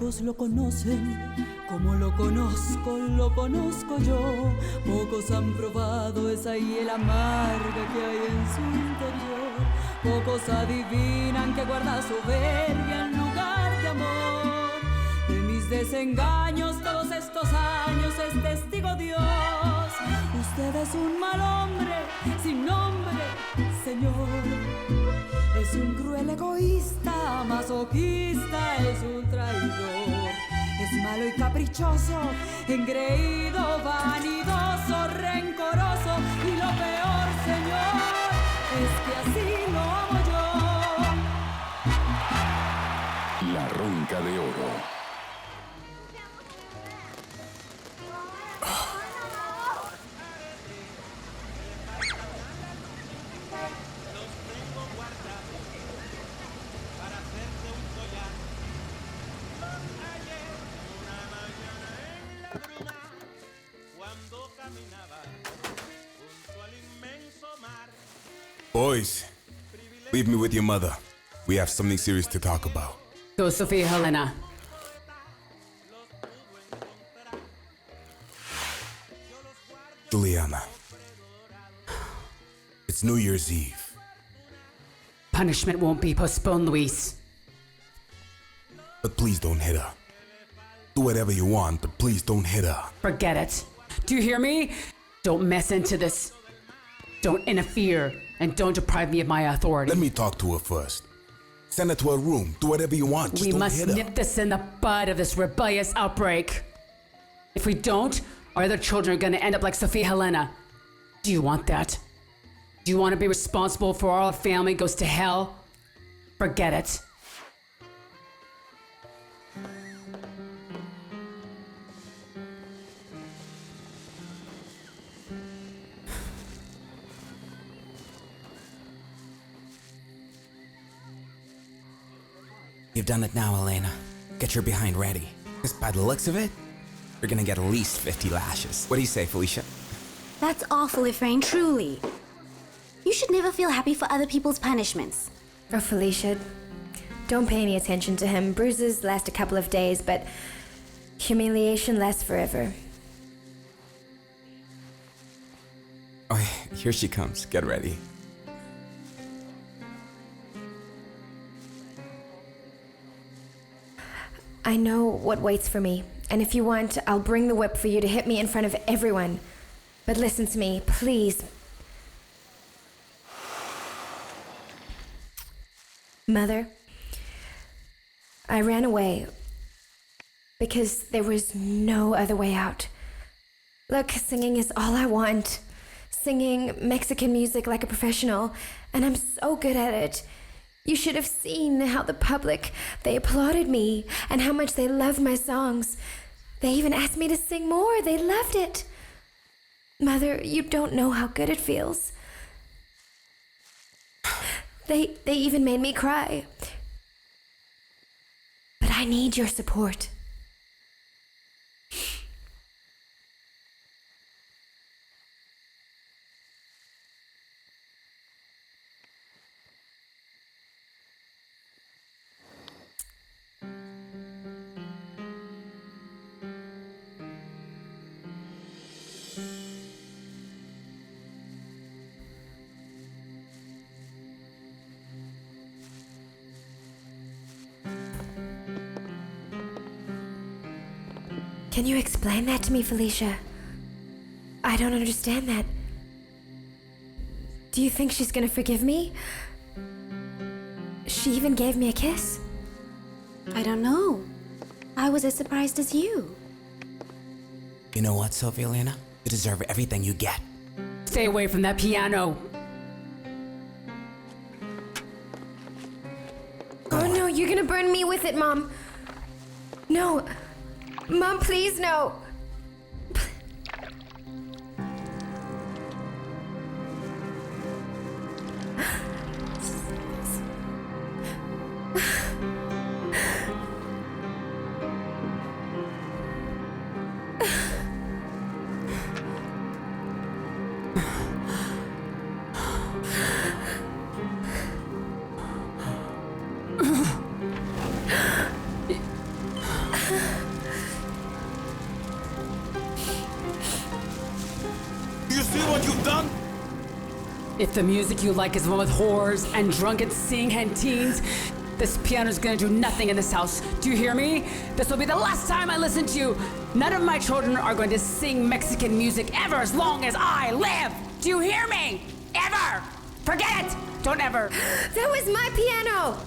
pocos lo conocen, como lo conozco yo. Pocos han probado esa hiel amarga que hay en su interior. Pocos adivinan que guarda soberbia en lugar de amor. De mis desengaños todos estos años es testigo Dios. Usted es un mal hombre sin nombre, Señor. Es un cruel egoísta, masoquista, es un traidor. Es malo y caprichoso, engreído, vanidoso, rencoroso. Y lo peor, Señor, es que así lo amo yo. La ronca de oro. Boys, leave me with your mother. We have something serious to talk about. Go, Sophia Helena. Juliana, it's New Year's Eve. Punishment won't be postponed, Luis. But please don't hit her. Do whatever you want, but please don't hit her. Forget it. Do you hear me? Don't mess into this. Don't interfere, and don't deprive me of my authority. Let me talk to her first. Send her to her room. Do whatever you want. Just We don't must hit her. nip this in the bud of this rebellious outbreak. If we don't, our other children are gonna end up like Sophia Helena. Do you want that? Do you want to be responsible for all our family goes to hell? Forget it. You've done it now, Helena. Get your behind ready. Because by the looks of it, you're gonna get at least 50 lashes. What do you say, Felicia? That's awful, Efrain, truly. You should never feel happy for other people's punishments. Oh, Felicia, don't pay any attention to him. Bruises last a couple of days, but humiliation lasts forever. Oh, here she comes. Get ready. I know what waits for me, and if you want, I'll bring the whip for you to hit me in front of everyone. But listen to me, please. Mother, I ran away because there was no other way out. Look, singing is all I want. Singing Mexican music like a professional, and I'm so good at it. You should have seen how the public, they applauded me and how much they loved my songs. They even asked me to sing more. They loved it. Mother, you don't know how good it feels. They even made me cry. But I need your support. Can you explain that to me, Felicia? I don't understand that. Do you think she's gonna forgive me? She even gave me a kiss. I don't know. I was as surprised as you. You know what, Sophia Helena? You deserve everything you get. Stay away from that piano. Oh no, you're gonna burn me with it, Mom. No. Mom, please, no. the music you like is one with whores and drunken sing-hen teens, this piano's gonna do nothing in this house. Do you hear me? This will be the last time I listen to you. None of my children are going to sing Mexican music ever as long as I live. Do you hear me? Ever. Forget it. Don't ever. That was my piano!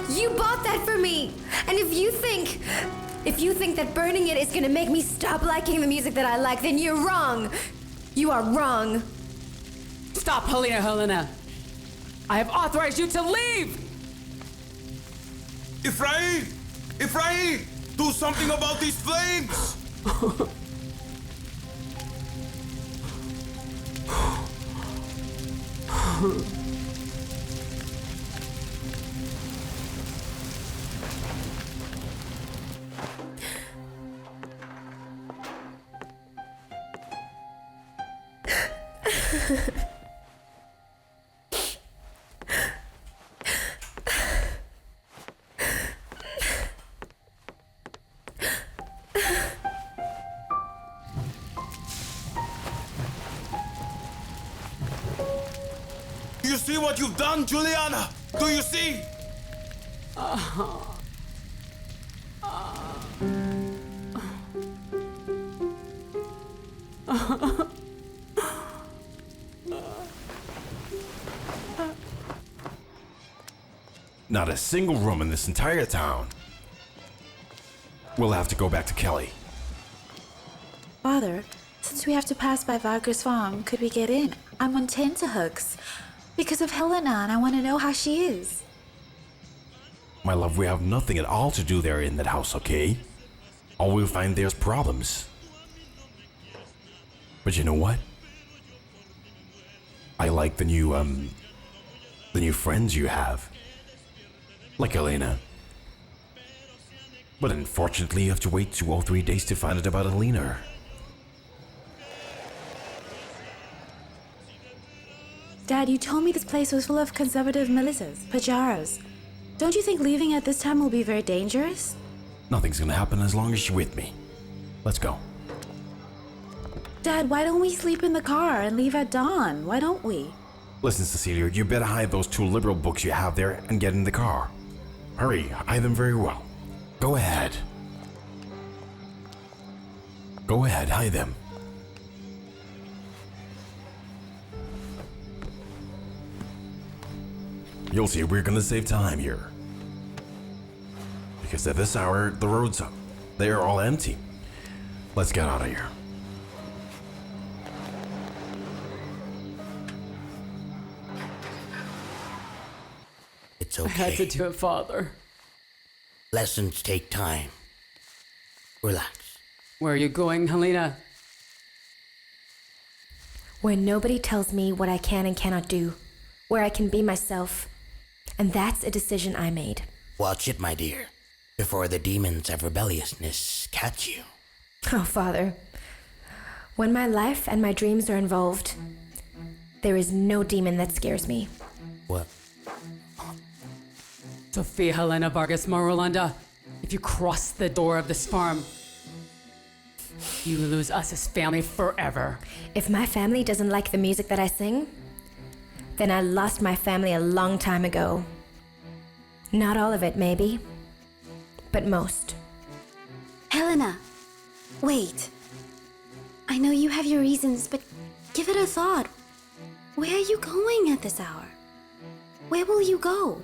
You bought that for me! And if you think that burning it is gonna make me stop liking the music that I like, then you're wrong! You are wrong! Stop, Helena. I have authorized you to leave! Ephraim! Do something about these flames! Do you see what you've done, Juliana? Do you see? Not a single room in this entire town. We'll have to go back to Kelly. Father, since we have to pass by Vargas farm, could we get in? I'm on tenterhooks because of Helena, and I want to know how she is. My love, we have nothing at all to do there in that house, okay? All we'll find there's problems. But you know what? I like the new friends you have. Like Helena. But unfortunately, you have to wait 2 or 3 days to find out about Helena. Dad, you told me this place was full of conservative militias, pajaros. Don't you think leaving at this time will be very dangerous? Nothing's gonna happen as long as you're with me. Let's go. Dad, why don't we sleep in the car and leave at dawn? Why don't we? Listen, Cecilia, you better hide those 2 liberal books you have there and get in the car. Hurry, hide them very well. Go ahead. Go ahead, hide them. You'll see, we're gonna save time here. Because at this hour, the roads up. They are all empty. Let's get out of here. It's I had to okay. do it, Father. Lessons take time. Relax. Where are you going, Helena? Where nobody tells me what I can and cannot do. Where I can be myself. And that's a decision I made. Watch it, my dear, before the demons of rebelliousness catch you. Oh, Father. When my life and my dreams are involved, there is no demon that scares me. What? Sophia Helena Vargas Marulanda, if you cross the door of this farm, you lose us as family forever. If my family doesn't like the music that I sing, then I lost my family a long time ago. Not all of it, maybe, but most. Helena, wait. I know you have your reasons, but give it a thought. Where are you going at this hour? Where will you go?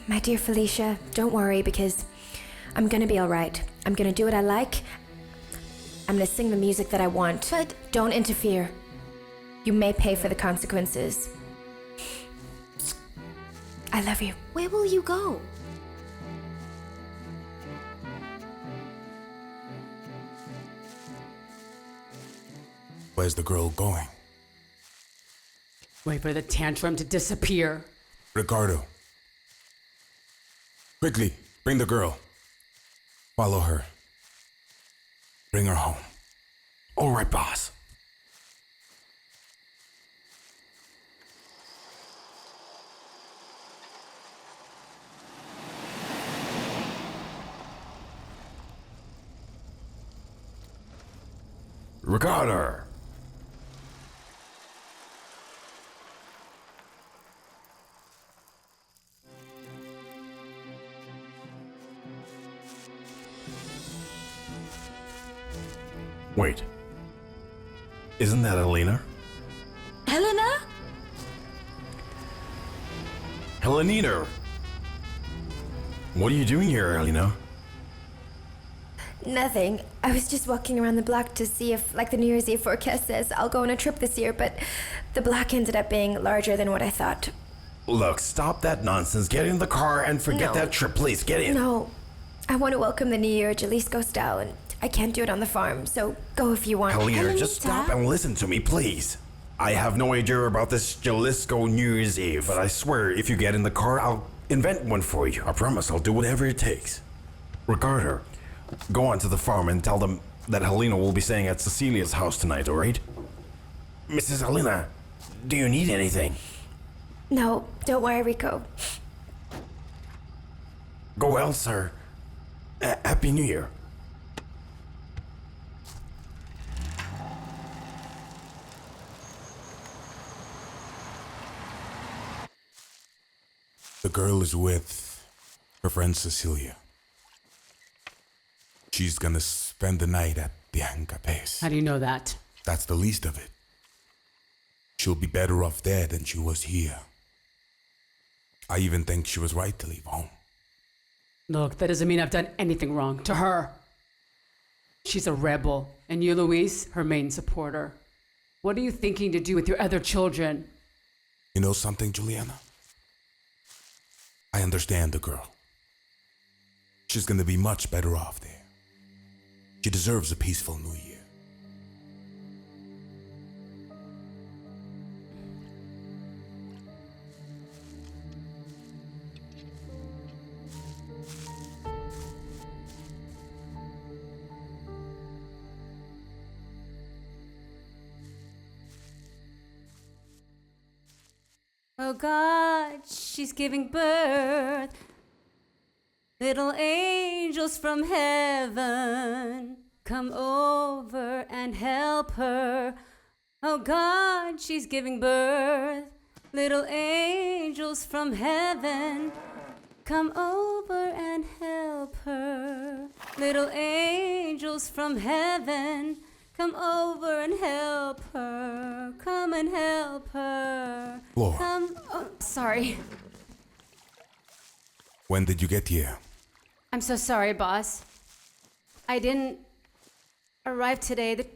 My dear Felicia, don't worry because I'm gonna be alright. I'm gonna do what I like. I'm gonna sing the music that I want. But don't interfere. You may pay for the consequences. I love you. where will you go? Where's the girl going? Wait for the tantrum to disappear. Ricardo. Quickly, bring the girl. Follow her. Bring her home. All right, boss. Ricardo. Wait. Isn't that Helena? Helena? Helenita! What are you doing here, Helena? Nothing. I was just walking around the block to see if, like the New Year's Eve forecast says, I'll go on a trip this year, but the block ended up being larger than what I thought. Look, stop that nonsense. Get in the car and forget No. that trip, please. Get in. No. I want to welcome the New Year Jalisco style, and I can't do it on the farm, so go if you want. Helena, just Helenita? stop and listen to me, please. I have no idea about this Jalisco New Year's Eve, but I swear if you get in the car, I'll invent one for you. I promise I'll do whatever it takes. Ricardo, go on to the farm and tell them that Helena will be staying at Cecilia's house tonight, alright? Mrs. Helena, do you need anything? No, don't worry, Rico. Go well, sir. Happy New Year. The girl is with her friend Cecilia. She's gonna spend the night at Bianca Pace. How do you know that? That's the least of it. She'll be better off there than she was here. I even think she was right to leave home. Look, that doesn't mean I've done anything wrong to her. She's a rebel, and you, Luis, her main supporter. What are you thinking to do with your other children? You know something, Juliana? I understand the girl. She's gonna be much better off there. She deserves a peaceful New Year. Oh God, she's giving birth. Little angels from heaven, come over and help her. Oh God, she's giving birth. Little angels from heaven, come over and help her. Little angels from heaven, come over and help her. Come and help her. Laura. Come. Oh, sorry. When did you get here? I'm so sorry, boss. I didn't arrive today.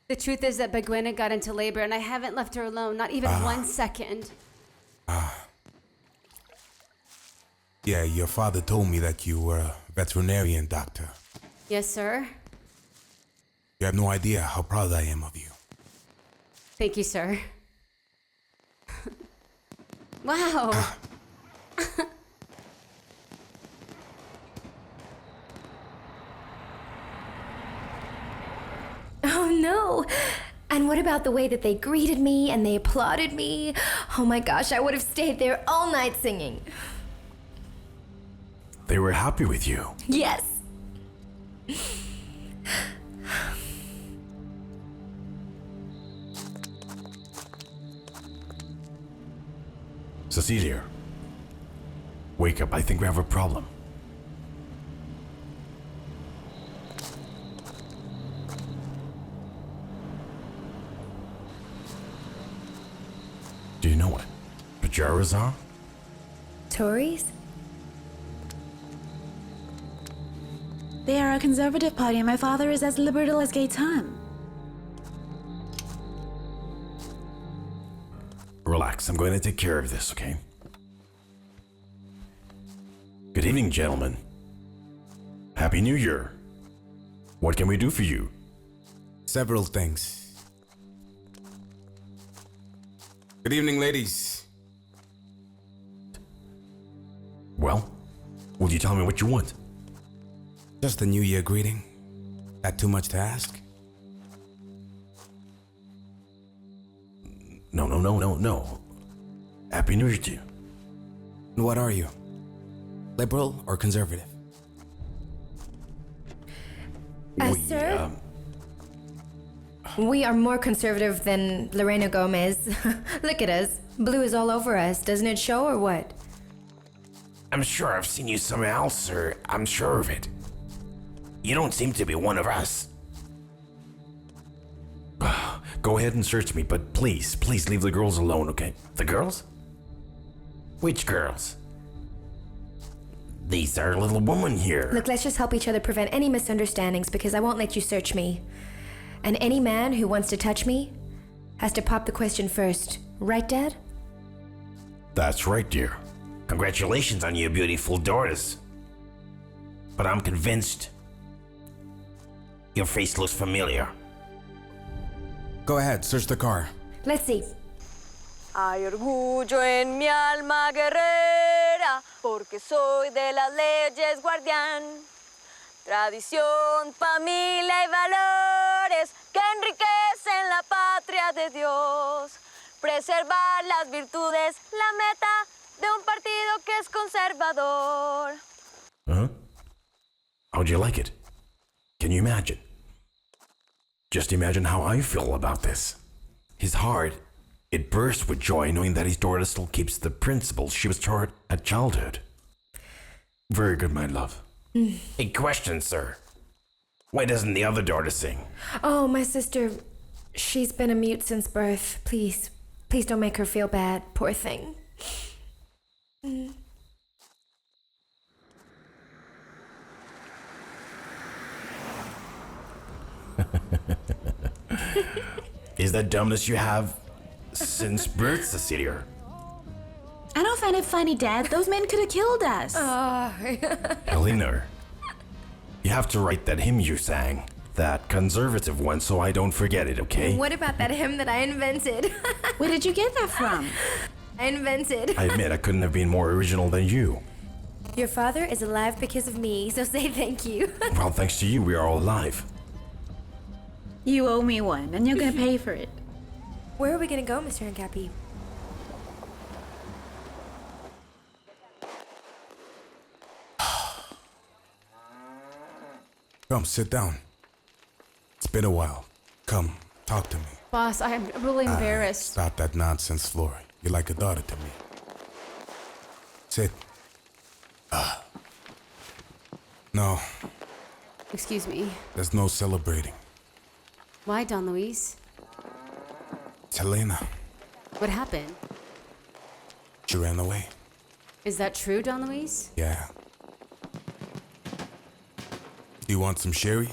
The truth is that Beguena got into labor and I haven't left her alone, not even 1 second. Yeah, your father told me that you were a veterinarian doctor. Yes, sir. You have no idea how proud I am of you. Thank you, sir. Wow. Oh no! And what about the way that they greeted me and they applauded me? Oh my gosh, I would have stayed there all night singing. They were happy with you. Yes! Cecilia, wake up. I think we have a problem. Do you know what pajaras are? Tories? They are a conservative party, and my father is as liberal as Gaetan. Relax, I'm going to take care of this, okay? Good evening, gentlemen. Happy New Year. What can we do for you? Several things. Good evening, ladies. Well, will you tell me what you want? Just a New Year greeting. That too much to ask? No. Happy New Year to you. And what are you? Liberal or conservative? Sir? We are more conservative than Lorena Gomez. Look at us. Blue is all over us. Doesn't it show or what? I'm sure I've seen you somewhere else, sir. I'm sure of it. You don't seem to be one of us. Go ahead and search me, but please, please leave the girls alone, okay? The girls? Which girls? These are little women here. Look, let's just help each other prevent any misunderstandings because I won't let you search me. And any man who wants to touch me has to pop the question first. Right, Dad? That's right, dear. Congratulations on your beautiful daughters. But I'm convinced your face looks familiar. Go ahead, search the car. Let's see. Hay orgullo en mi alma guerrera, porque soy de las leyes guardián. Tradición, familia y valores que enriquecen la patria de Dios. Preservar las virtudes, la meta de un partido que es conservador. Huh? How'd you like it? Can you imagine? Just imagine how I feel about this. His heart, it bursts with joy knowing that his daughter still keeps the principles she was taught at childhood. Very good, my love. A question, sir. Why doesn't the other daughter sing? Oh, my sister, she's been a mute since birth. Please, please don't make her feel bad. Poor thing. Is that dumbness you have since birth, Cecilia? I don't find it funny, Dad. Those men could have killed us. Helena, you have to write that hymn you sang, that conservative one, so I don't forget it, okay? What about that hymn that I invented? Where did you get that from? I invented. I admit I couldn't have been more original than you. Your father is alive because of me, so say thank you. Well, thanks to you, we are all alive. You owe me one, and you're gonna pay for it. Where are we gonna go, Mr. Uncappy? Come, sit down. It's been a while. Come, talk to me. Boss, I'm really embarrassed. Stop that nonsense, Flora. You're like a daughter to me. Sit. No, Excuse me. there's no celebrating. Why, Don Luis? It's Helena. What happened? She ran away. Is that true, Don Luis? Yeah. Do you want some sherry?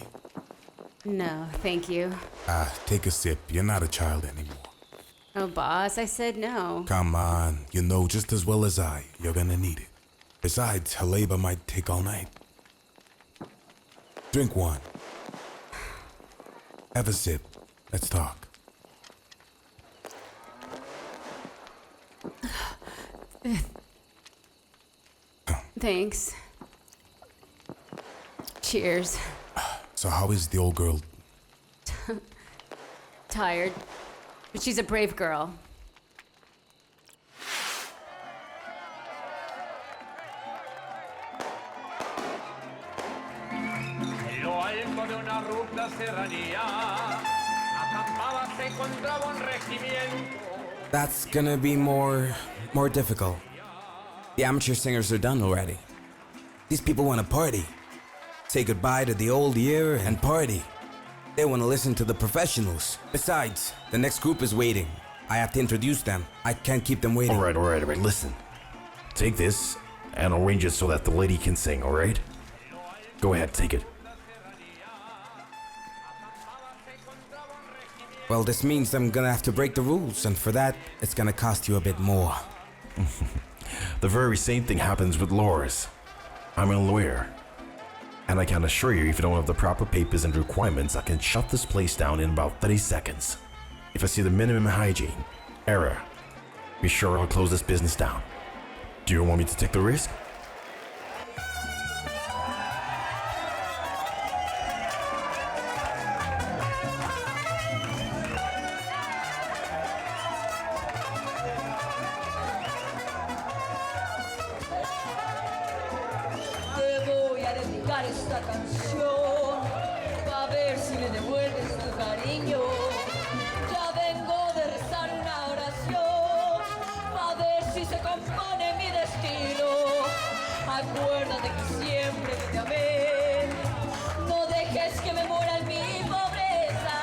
No, thank you. Take a sip. You're not a child anymore. Oh, boss, I said no. Come on. You know just as well as I, you're gonna need it. Besides, her labor might take all night. Drink one. Have a sip. Let's talk. Thanks. Cheers. So how is the old girl? Tired. But she's a brave girl. En lo alto de una ruda serranía, acampada se encontraba un regimiento. That's gonna be more difficult. The amateur singers are done already. These people want to party. Say goodbye to the old year and party. They want to listen to the professionals. Besides, the next group is waiting. I have to introduce them. I can't keep them waiting. All right. Listen. Take this and arrange it so that the lady can sing, all right? Go ahead, take it. Well, this means I'm gonna have to break the rules, and for that, it's gonna cost you a bit more. The very same thing happens with lawyers. I'm a lawyer. And I can assure you, if you don't have the proper papers and requirements, I can shut this place down in about 30 seconds. If I see the minimum hygiene, error, be sure I'll close this business down. Do you want me to take the risk? Te voy a dedicar esta canción, a ver si me devuelves tu cariño. Ya vengo de rezar una oración, a ver si se compone mi destino. Acuérdate que siempre te amé, no dejes que me muera en mi pobreza.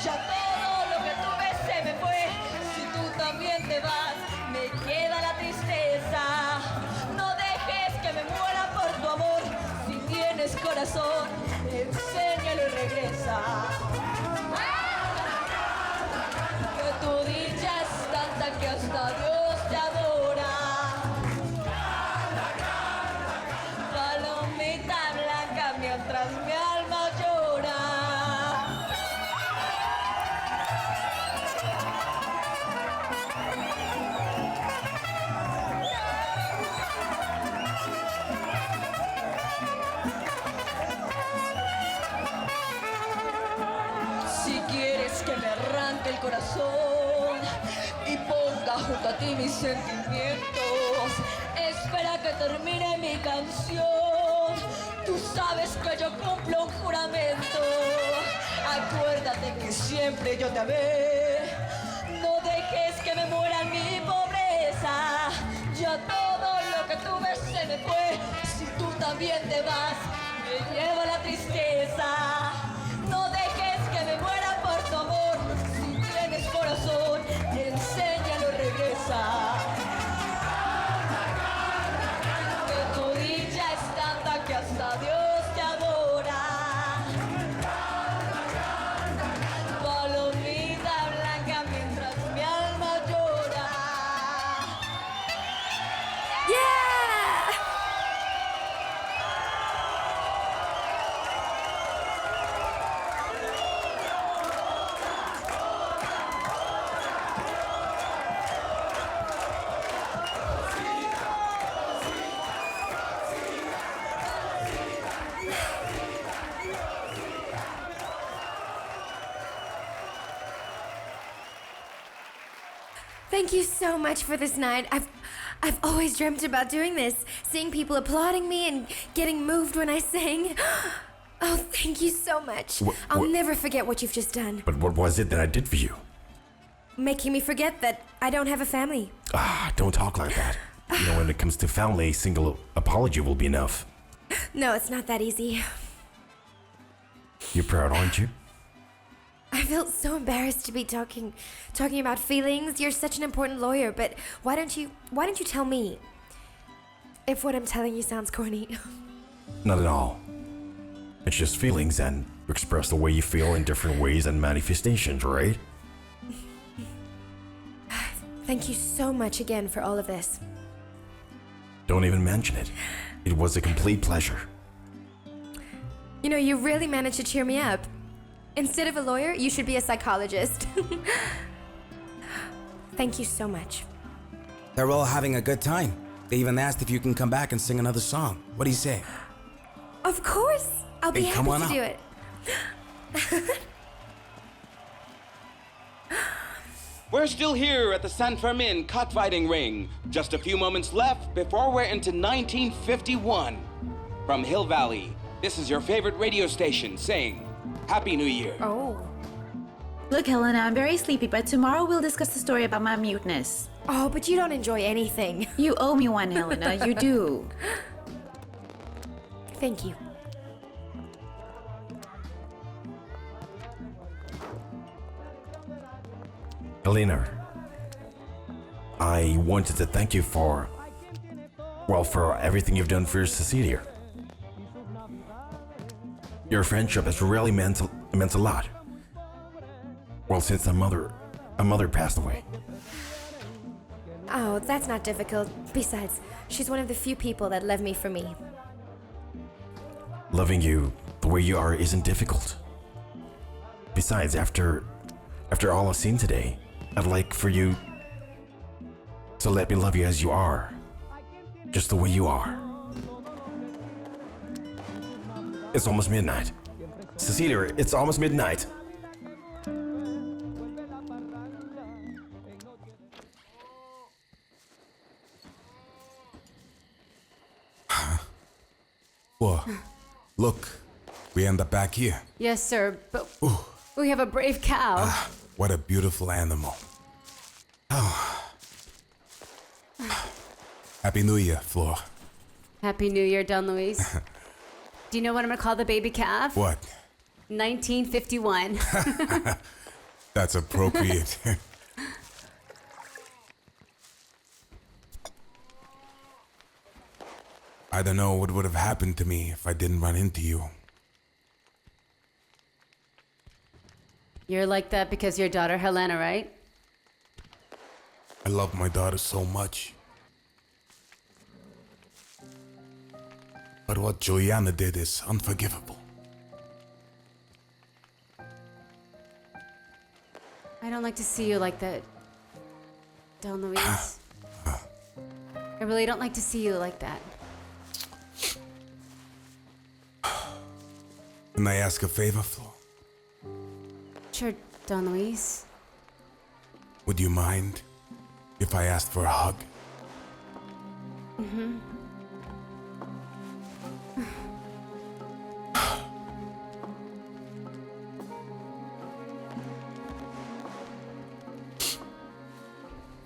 Ya todo lo que corazón, enséñalo y regresa. Que tu dicha es tanta que hasta Dios te adora. Palomita blanca mientras mi alma llora. Si quieres que me arranque el corazón y ponga junto a ti mis sentimientos, espera que termine mi canción. Tú sabes que yo cumplo un juramento. Acuérdate que siempre yo te amé. No dejes que me muera en mi pobreza. Ya todo lo que tuve se me fue. Si tú también te vas, me lleva la tristeza. No dejes que me muera por tu amor. Si tienes corazón, enséñalo y regresa. Que tu dicha es tanta que hasta Dios te adora. Palomita blanca mientras mi alma llora. Yeah! Thank you so much for this night. I've always dreamt about doing this, seeing people applauding me and getting moved when I sing. Oh, thank you so much. I'll never forget what you've just done. But what was it that I did for you? Making me forget that I don't have a family. Don't talk like that. You know, when it comes to family, a single apology will be enough. No, it's not that easy. You're proud, aren't you? I feel so embarrassed to be talking about feelings. You're such an important lawyer, but why don't you tell me if what I'm telling you sounds corny? Not at all. It's just feelings, and you express the way you feel in different ways and manifestations, right? Thank you so much again for all of this. Don't even mention it. It was a complete pleasure. You know, you really managed to cheer me up. Instead of a lawyer, you should be a psychologist. Thank you so much. They're all having a good time. They even asked if you can come back and sing another song. What do you say? Of course. I'll be Hey, come happy on to do up. it. We're still here at the San Fermin cockfighting ring. Just a few moments left before we're into 1951. From Hill Valley, this is your favorite radio station saying, Happy New Year. Oh. Look, Helena, I'm very sleepy, but tomorrow we'll discuss the story about my muteness. Oh, but you don't enjoy anything. You owe me one, Helena. You do. Thank you. Helena, I wanted to thank you for everything you've done for Cecilia. Your friendship has really meant a lot. Well, since a mother passed away. Oh, that's not difficult. Besides, she's one of the few people that love me for me. Loving you the way you are isn't difficult. Besides, after all I've seen today, I'd like for you to let me love you as you are. Just the way you are. It's almost midnight. Cecilia, it's almost midnight. Well, look, we end up back here. Yes, sir, but we have a brave cow. What a beautiful animal. Happy New Year, Flor. Happy New Year, Don Luis. Do you know what I'm gonna call the baby calf? What? 1951. That's appropriate. I don't know what would have happened to me if I didn't run into you. You're like that because your daughter Helena, right? I love my daughter so much. But what Juliana did is unforgivable. I don't like to see you like that, Don Luis. I really don't like to see you like that. Can I ask a favor, Flo? Sure, Don Luis. Would you mind if I asked for a hug? Mm-hmm.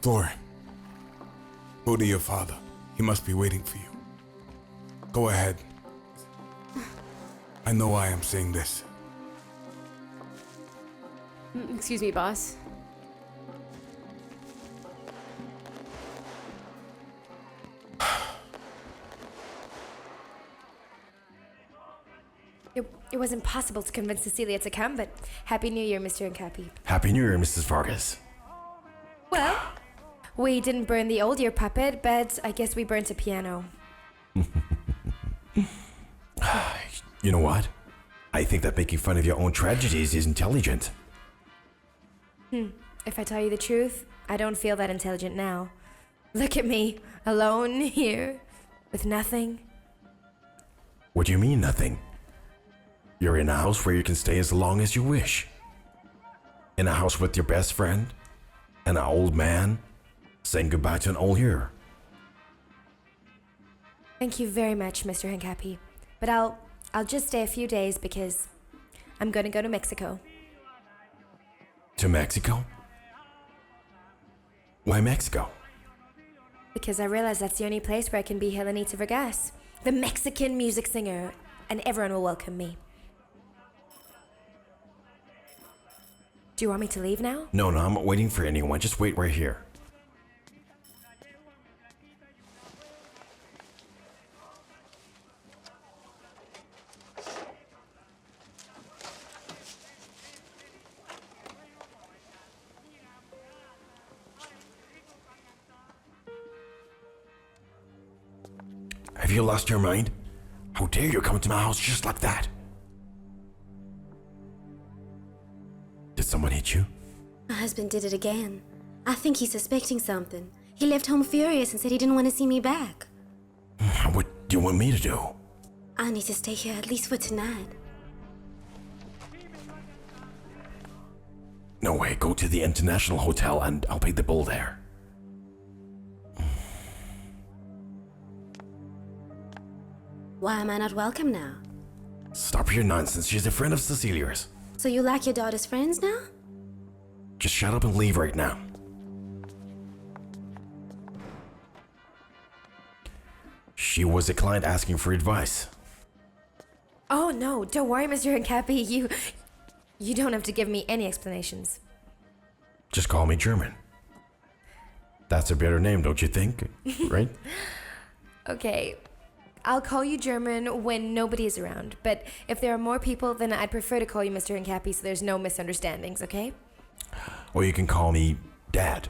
Flora, go to your father. He must be waiting for you. Go ahead. I know why I'm saying this. Excuse me, boss. It was impossible to convince Cecilia to come, but Happy New Year, Mr. Incapi. Happy New Year, Mrs. Vargas. Well, we didn't burn the old year puppet, but I guess we burnt a piano. You know what? I think that making fun of your own tragedies is intelligent. If I tell you the truth, I don't feel that intelligent now. Look at me, alone here, with nothing. What do you mean, nothing? You're in a house where you can stay as long as you wish. In a house with your best friend, and an old man, saying goodbye to an old year. Thank you very much, Mr. Hincapi. But I'll just stay a few days because I'm gonna go to Mexico. To Mexico? Why Mexico? Because I realize that's the only place where I can be Helenita Vargas, the Mexican music singer, and everyone will welcome me. Do you want me to leave now? No, I'm not waiting for anyone. Just wait right here. Have you lost your mind? How dare you come to my house just like that? Did someone hit you? My husband did it again. I think he's suspecting something. He left home furious and said he didn't want to see me back. What do you want me to do? I need to stay here at least for tonight. No way, go to the International Hotel and I'll pay the bill there. Why am I not welcome now? Stop your nonsense, she's a friend of Cecilia's. So you like your daughter's friends now? Just shut up and leave right now. She was a client asking for advice. Oh no, don't worry, Mr. Hincapi. You don't have to give me any explanations. Just call me German. That's a better name, don't you think? Right? Okay, I'll call you German when nobody is around. But if there are more people, then I'd prefer to call you Mr. Hincapi so there's no misunderstandings, okay? Or you can call me Dad.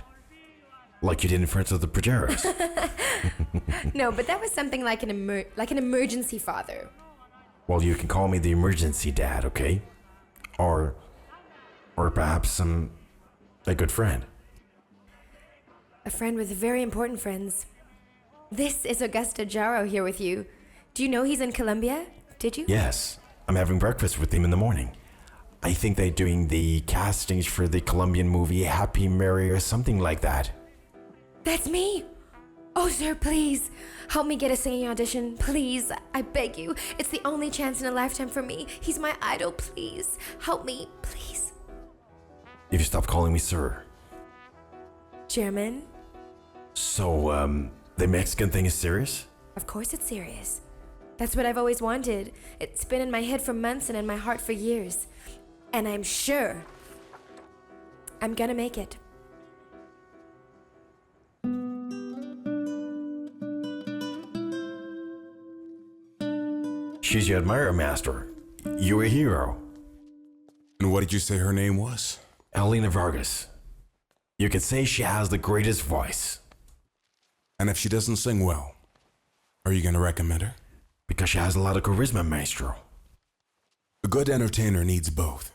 Like you did in Friends of the Proteros. No, but that was something like an emergency father. Well, you can call me the emergency dad, okay? Or perhaps a good friend. A friend with very important friends. This is Augusto Jaro here with you. Do you know he's in Colombia? Did you? Yes, I'm having breakfast with him in the morning. I think they're doing the castings for the Colombian movie Happy Mary or something like that. That's me! Oh, sir, please. Help me get a singing audition, please. I beg you. It's the only chance in a lifetime for me. He's my idol, please. Help me, please. If you stop calling me sir. German? So, the Mexican thing is serious? Of course it's serious. That's what I've always wanted. It's been in my head for months and in my heart for years. And I'm sure I'm gonna make it. She's your admirer, Master. You're a hero. And what did you say her name was? Helena Vargas. You could say she has the greatest voice. And if she doesn't sing well, are you gonna recommend her? Because she has a lot of charisma, Maestro. A good entertainer needs both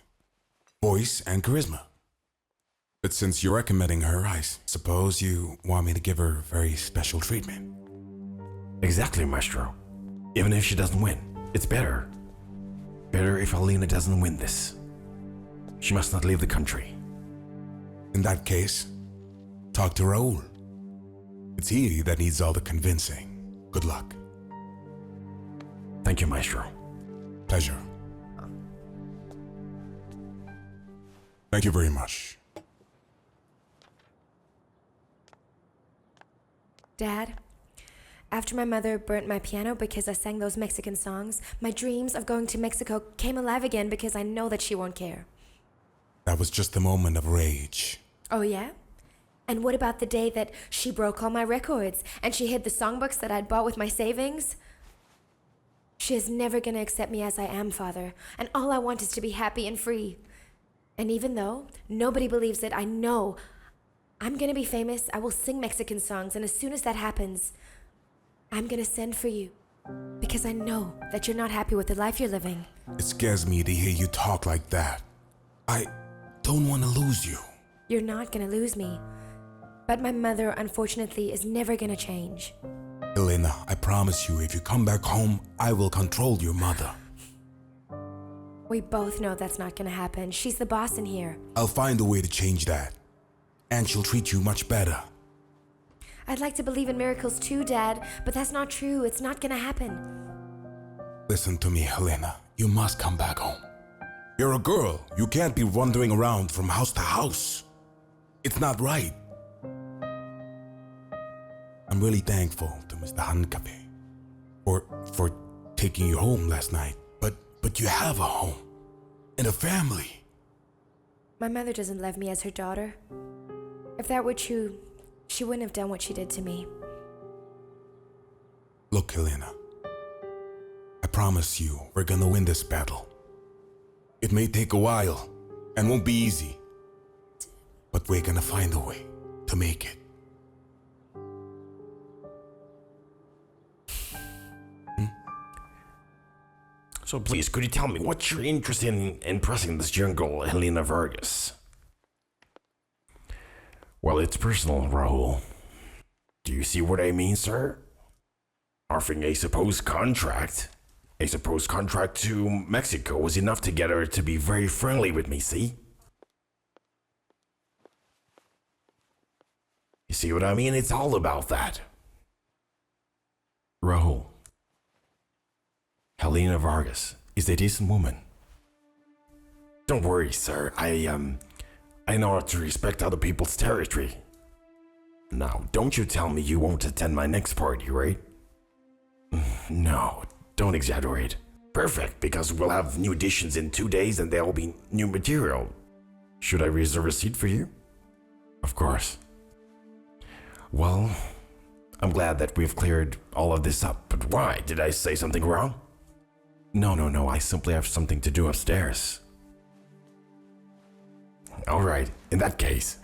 voice and charisma. But since you're recommending her, I suppose you want me to give her very special treatment. Exactly, Maestro. Even if she doesn't win, it's better. Better if Helena doesn't win this. She must not leave the country. In that case, talk to Raul. It's he that needs all the convincing. Good luck. Thank you, Maestro. Pleasure. Thank you very much. Dad, after my mother burnt my piano because I sang those Mexican songs, my dreams of going to Mexico came alive again because I know that she won't care. That was just a moment of rage. Oh, yeah? And what about the day that she broke all my records and she hid the songbooks that I'd bought with my savings? She is never going to accept me as I am, Father, and all I want is to be happy and free. And even though nobody believes it, I know I'm going to be famous. I will sing Mexican songs, and as soon as that happens, I'm going to send for you because I know that you're not happy with the life you're living. It scares me to hear you talk like that. I don't want to lose you. You're not going to lose me. But my mother, unfortunately, is never going to change. Helena, I promise you, if you come back home, I will control your mother. We both know that's not going to happen. She's the boss in here. I'll find a way to change that. And she'll treat you much better. I'd like to believe in miracles too, Dad, but that's not true. It's not going to happen. Listen to me, Helena. You must come back home. You're a girl. You can't be wandering around from house to house. It's not right. I'm really thankful to Mr. Hancafe for taking you home last night. But you have a home and a family. My mother doesn't love me as her daughter. If that were true, she wouldn't have done what she did to me. Look, Helena, I promise you we're gonna win this battle. It may take a while and won't be easy, but we're gonna find a way to make it. So please, could you tell me what you're interested in impressing this young girl, Helena Vargas? Well, it's personal, Raul. Do you see what I mean, sir? Offering a supposed contract to Mexico was enough to get her to be very friendly with me, see? You see what I mean? It's all about that. Raul. Helena Vargas is a decent woman. Don't worry, sir. I know how to respect other people's territory. Now, don't you tell me you won't attend my next party, right? No, don't exaggerate. Perfect, because we'll have new editions in 2 days and there'll be new material. Should I reserve a seat for you? Of course. Well, I'm glad that we've cleared all of this up, but why? Did I say something wrong? No, I simply have something to do upstairs. All right, in that case,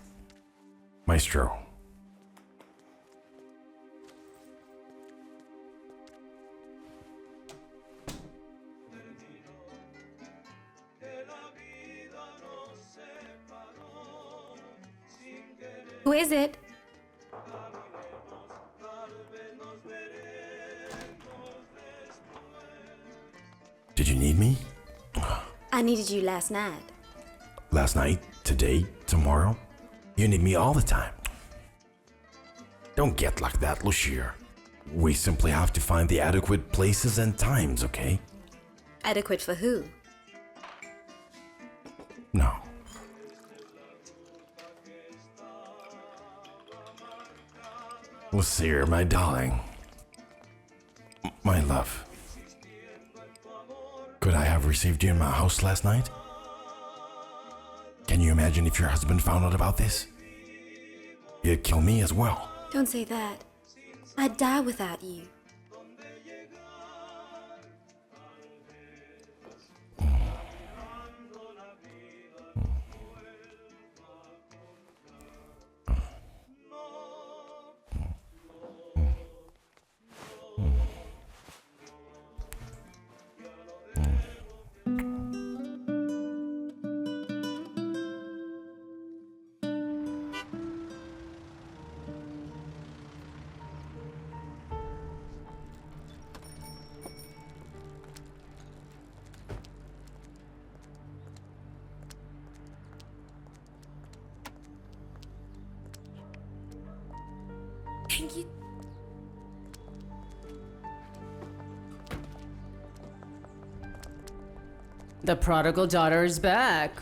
Maestro. Who is it? Did you need me? I needed you last night. Last night, today, tomorrow? You need me all the time. Don't get like that, Lucia. We simply have to find the adequate places and times, okay? Adequate for who? No. Lucia, my darling. My love. Could I have received you in my house last night? Can you imagine if your husband found out about this? He'd kill me as well. Don't say that. I'd die without you. Thank you. The prodigal daughter is back.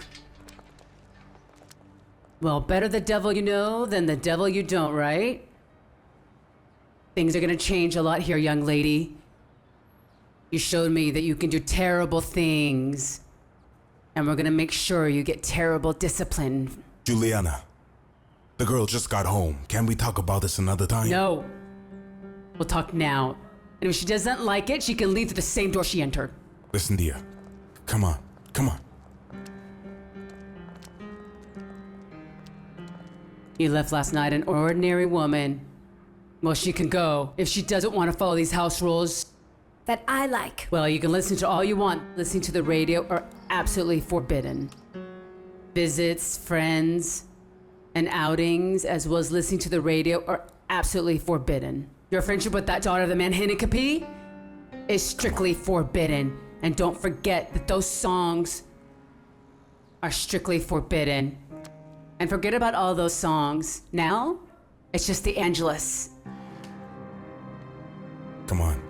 Well, better the devil you know than the devil you don't, right? Things are gonna change a lot here, young lady. You showed me that you can do terrible things. And we're gonna make sure you get terrible discipline. Juliana, the girl just got home. Can we talk about this another time? No. We'll talk now. And if she doesn't like it, she can leave through the same door she entered. Listen, dear. Come on. Come on. You left last night an ordinary woman. Well, she can go if she doesn't want to follow these house rules. That I like. Well, you can listen to all you want. Listening to the radio are absolutely forbidden. Visits, friends, and outings, as well as listening to the radio, are absolutely forbidden. Your friendship with that daughter of the man, Helenita, is strictly forbidden. And don't forget that those songs are strictly forbidden. And forget about all those songs. Now, it's just the Angelus. Come on.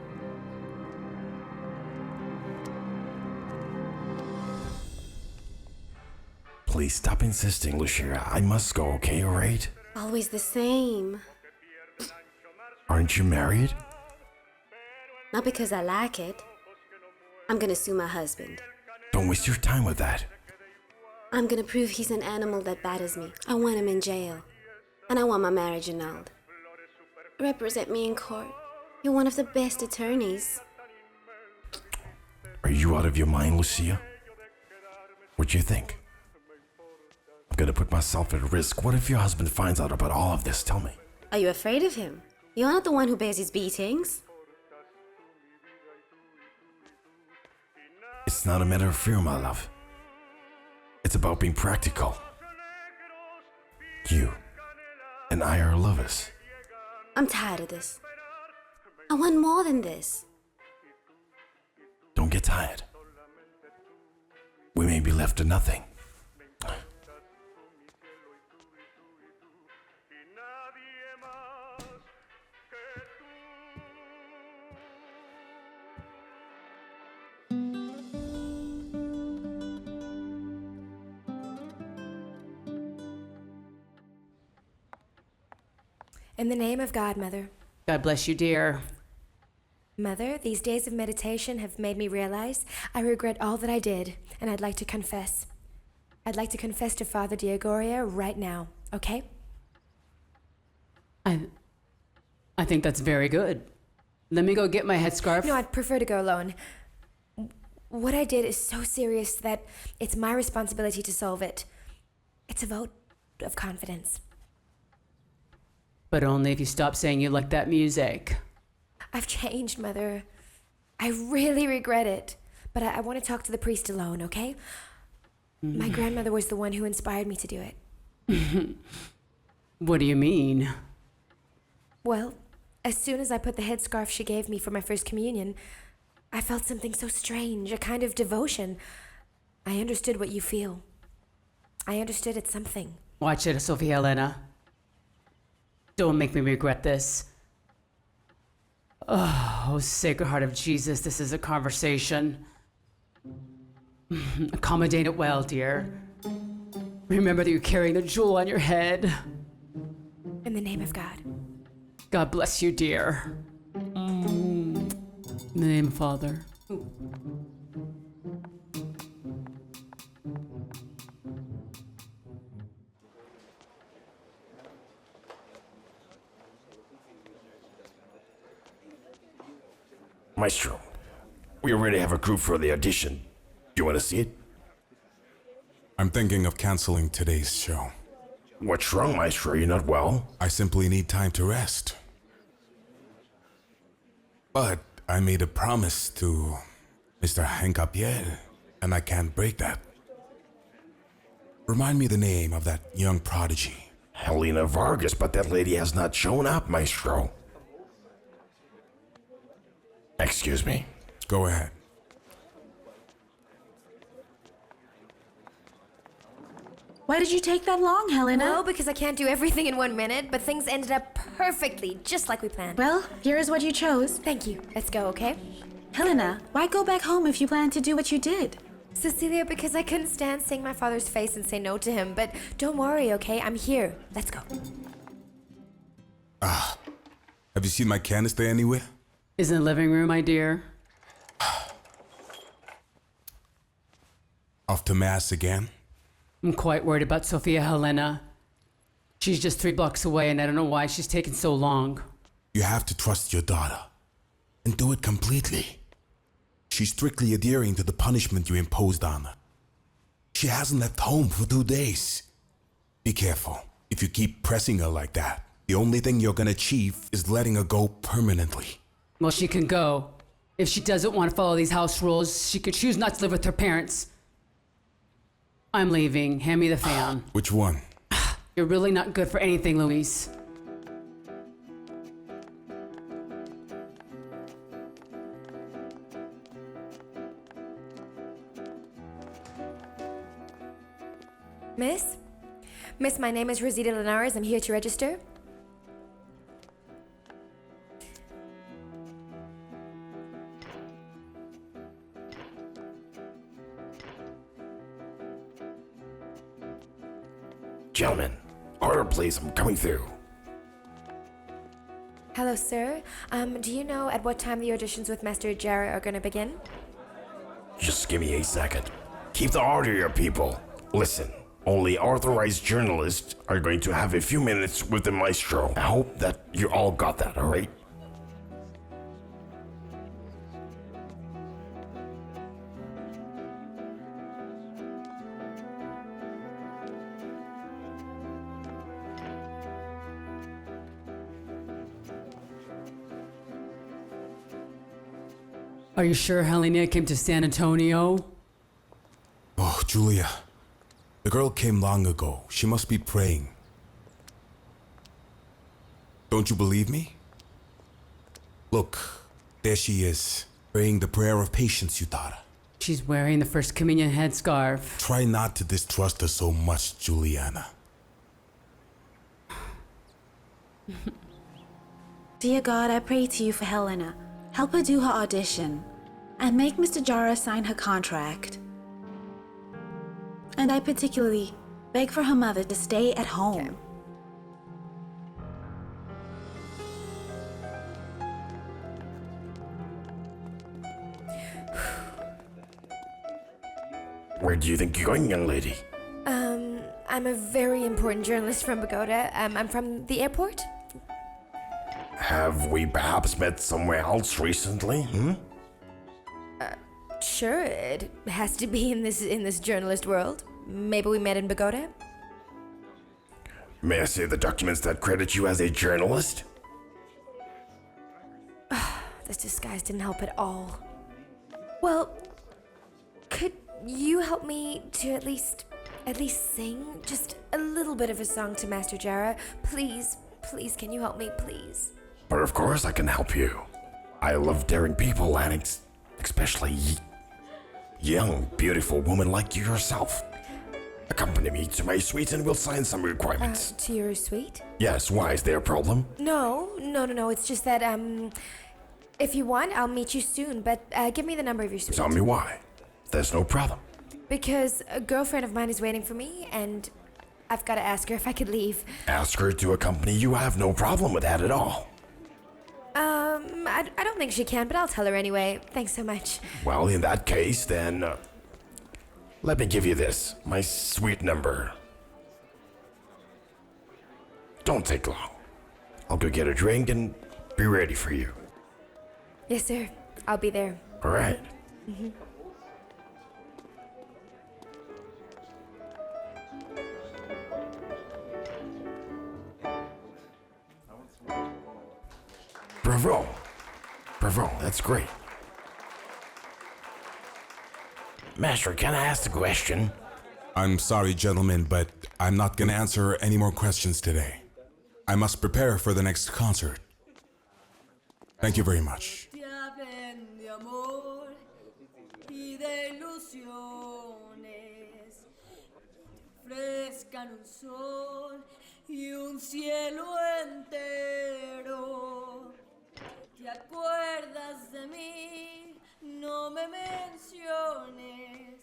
Please stop insisting, Lucia. I must go, okay, alright? Always the same. Aren't you married? Not because I like it. I'm gonna sue my husband. Don't waste your time with that. I'm gonna prove he's an animal that batters me. I want him in jail. And I want my marriage annulled. Represent me in court. You're one of the best attorneys. Are you out of your mind, Lucia? What do you think? I'm gonna put myself at risk. What if your husband finds out about all of this? Tell me. Are you afraid of him? You're not the one who bears his beatings. It's not a matter of fear, my love. It's about being practical. You and I are lovers. I'm tired of this. I want more than this. Don't get tired. We may be left to nothing. In the name of God, Mother. God bless you, dear. Mother, these days of meditation have made me realize I regret all that I did, and I'd like to confess. I'd like to confess to Father Diagoria right now, okay? I think that's very good. Let me go get my headscarf. No, I'd prefer to go alone. What I did is so serious that it's my responsibility to solve it. It's a vote of confidence. But only if you stop saying you like that music. I've changed, Mother. I really regret it. But I want to talk to the priest alone, okay? My grandmother was the one who inspired me to do it. What do you mean? Well, as soon as I put the headscarf she gave me for my first communion, I felt something so strange, a kind of devotion. I understood what you feel. I understood it's something. Watch it, Sophie Helena. Don't make me regret this. Oh, Sacred Heart of Jesus, this is a conversation. Accommodate it well, dear. Remember that you're carrying the jewel on your head. In the name of God. God bless you, dear. In the name of Father. Maestro, we already have a group for the audition. Do you want to see it? I'm thinking of canceling today's show. What's wrong, Maestro? You're not well? I simply need time to rest. But I made a promise to Mr. Hancapier, and I can't break that. Remind me the name of that young prodigy. Helena Vargas, but that lady has not shown up, Maestro. Excuse me. Go ahead. Why did you take that long, Helena? Well, because I can't do everything in 1 minute, but things ended up perfectly, just like we planned. Well, here is what you chose. Thank you. Let's go, okay? Helena, why go back home if you plan to do what you did? Cecilia, because I couldn't stand seeing my father's face and say no to him. But don't worry, okay? I'm here. Let's go. Have you seen my canister anywhere? Is in the living room, my dear. Off to mass again? I'm quite worried about Sophia Helena. She's just 3 blocks away, and I don't know why she's taken so long. You have to trust your daughter. And do it completely. She's strictly adhering to the punishment you imposed on her. She hasn't left home for 2 days. Be careful. If you keep pressing her like that, the only thing you're gonna achieve is letting her go permanently. Well, she can go. If she doesn't want to follow these house rules, she could choose not to live with her parents. I'm leaving. Hand me the fan. Which one? You're really not good for anything, Luis. Miss? Miss, my name is Rosita Linares. I'm here to register. Gentlemen, order please, I'm coming through. Hello, sir. Do you know at what time the auditions with Master Jara are gonna begin? Just give me a second. Keep the order here, people. Listen, only authorized journalists are going to have a few minutes with the maestro. I hope that you all got that, alright? Are you sure Helena came to San Antonio? Oh, Julia. The girl came long ago. She must be praying. Don't you believe me? Look, there she is, praying the prayer of patience you taught her. She's wearing the First Communion headscarf. Try not to distrust her so much, Juliana. Dear God, I pray to you for Helena. Help her do her audition, and make Mr. Jara sign her contract. And I particularly beg for her mother to stay at home. Where do you think you're going, young lady? I'm a very important journalist from Bogota. I'm from the airport. Have we perhaps met somewhere else recently? Sure, it has to be in this journalist world. Maybe we met in Bogota. May I see the documents that credit you as a journalist? This disguise didn't help at all. Well, could you help me to at least sing just a little bit of a song to Master Jara? Please, can you help me, please? But of course I can help you. I love daring people and especially young, beautiful women like you yourself. Accompany me to my suite and we'll sign some requirements. To your suite? Yes, why? Is there a problem? No. It's just that, if you want, I'll meet you soon, but give me the number of your suite. Tell me why. There's no problem. Because a girlfriend of mine is waiting for me, and I've got to ask her if I could leave. Ask her to accompany you. I have no problem with that at all. I don't think she can, but I'll tell her anyway. Thanks so much. Well, in that case, then, let me give you this, my suite number. Don't take long. I'll go get a drink and be ready for you. Yes, sir. I'll be there. All right. Mm-hmm. Bravo, that's great. Master, can I ask a question? I'm sorry, gentlemen, but I'm not gonna answer any more questions today. I must prepare for the next concert. Thank you very much. refrescan un sol y un cielo entero. ¿Te acuerdas de mí? No me menciones,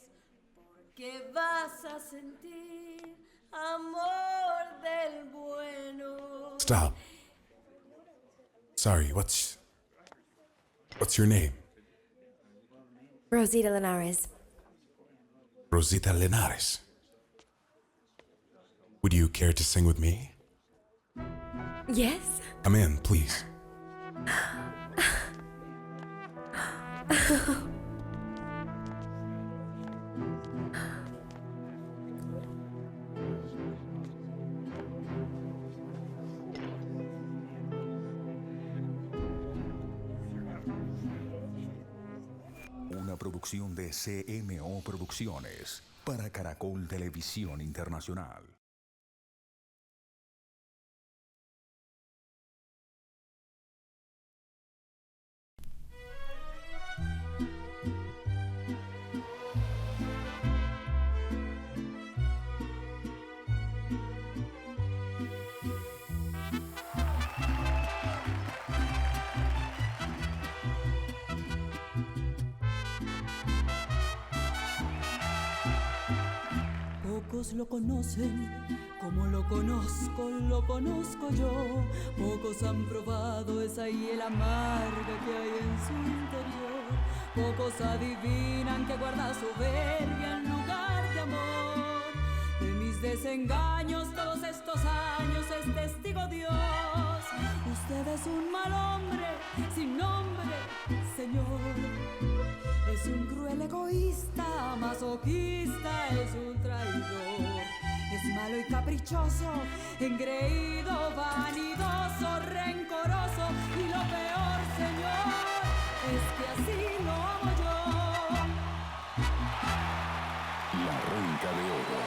porque vas a sentir amor del bueno. Stop. Sorry, what's your name? Rosita Linares. Rosita Linares. Would you care to sing with me? Yes? Come in, please. Una producción de CMO Producciones para Caracol Televisión Internacional. Pocos lo conocen como lo conozco yo. Pocos han probado esa hiel amarga que hay en su interior. Pocos adivinan que guarda soberbia en lugar de amor. De mis desengaños todos estos años es testigo Dios. Usted es un mal hombre sin nombre, Señor. Es un cruel egoísta, masoquista, es un traidor. Es malo y caprichoso, engreído, vanidoso, rencoroso. Y lo peor, Señor, es que así lo amo yo. La Renca de Oro.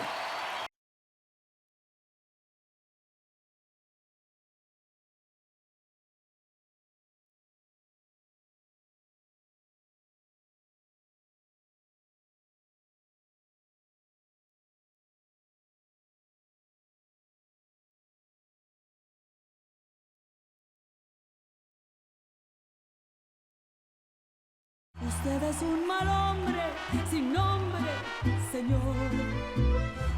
Usted es un mal hombre sin nombre, Señor.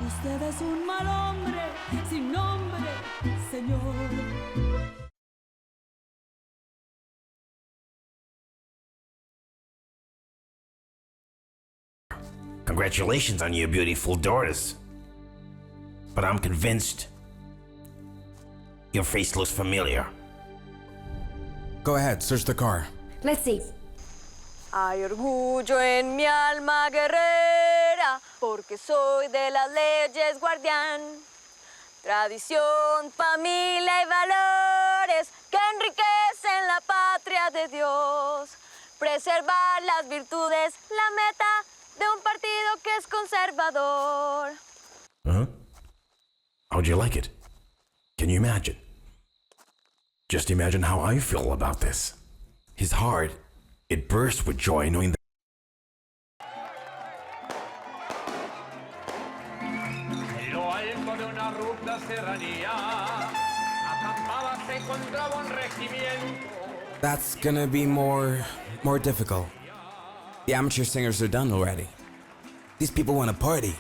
Usted es un mal hombre sin nombre, Señor. Congratulations on your beautiful daughters. But I'm convinced your face looks familiar. Go ahead, search the car. Let's see. Hay orgullo en mi alma guerrera, porque soy de las leyes guardián. Tradición, familia y valores que enriquecen la patria de Dios. Preservar las virtudes, la meta de un partido que es conservador. Huh? How'd you like it? Can you imagine? Just imagine how I feel about this. His heart, it burst with joy knowing that En lo alto de una ruda serranía, acampada se encontraba un regimiento. That's gonna be more difficult. The amateur singers are done already. These people want to party.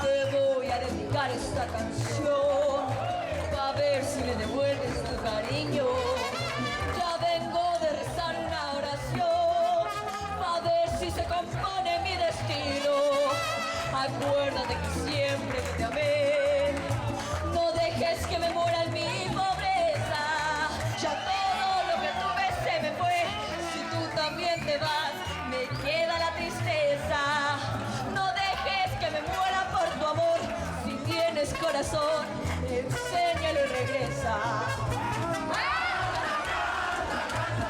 Te voy a dedicar esta canción, a ver si le devuelves tu cariño. Ya vengo de rezar una oración, a ver si se compone mi destino. Acuérdate que siempre que te amé, no dejes que me muera en mi pobreza. Ya todo lo que tuve se me fue, si tú también te vas, me queda la tristeza. No dejes que me muera por tu amor, si tienes corazón, enséñalo y regresa.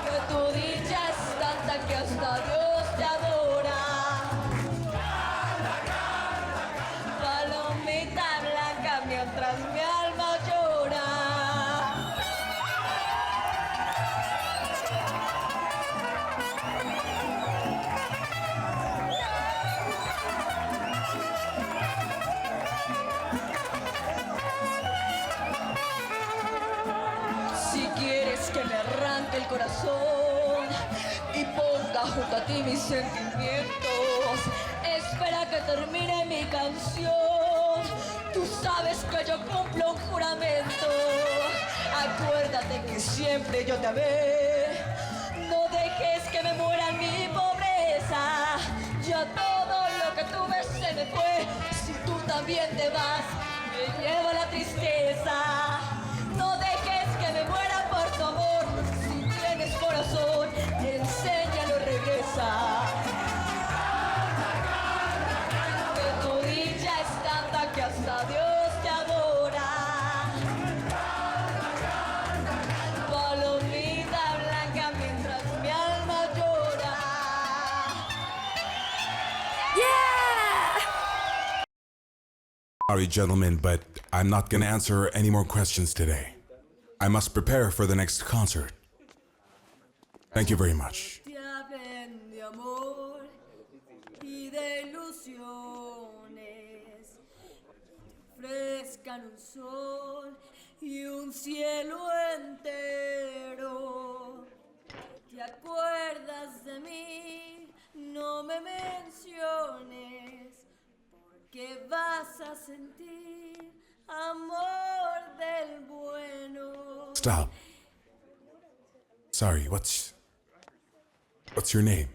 Que tu dicha es tanta que hasta Dios te adora. Palomita blanca mientras mi alma llora. toque el corazón y ponga junto a ti mis sentimientos. Espera que termine mi canción. Tú sabes que yo cumplo un juramento. Acuérdate que siempre yo te amé. No dejes que me muera en mi pobreza. Ya todo lo que tuve se me fue. Si tú también te vas, me lleva la tristeza. No dejes que me muera por tu amor. Si tienes corazón, enséñalo, regresa. Que tu dicha es tanta que hasta Dios te adora. Palomita blanca mientras mi alma llora. Sorry, gentlemen, but I'm not gonna answer any more questions today. I must prepare for the next concert. Thank you very much. Te hablen de amor y de ilusiones. Ofrezcan un sol y un cielo entero. ¿Te acuerdas de mí? No me menciones, porque vas a sentir amor del bueno. Stop. Sorry, what's your name?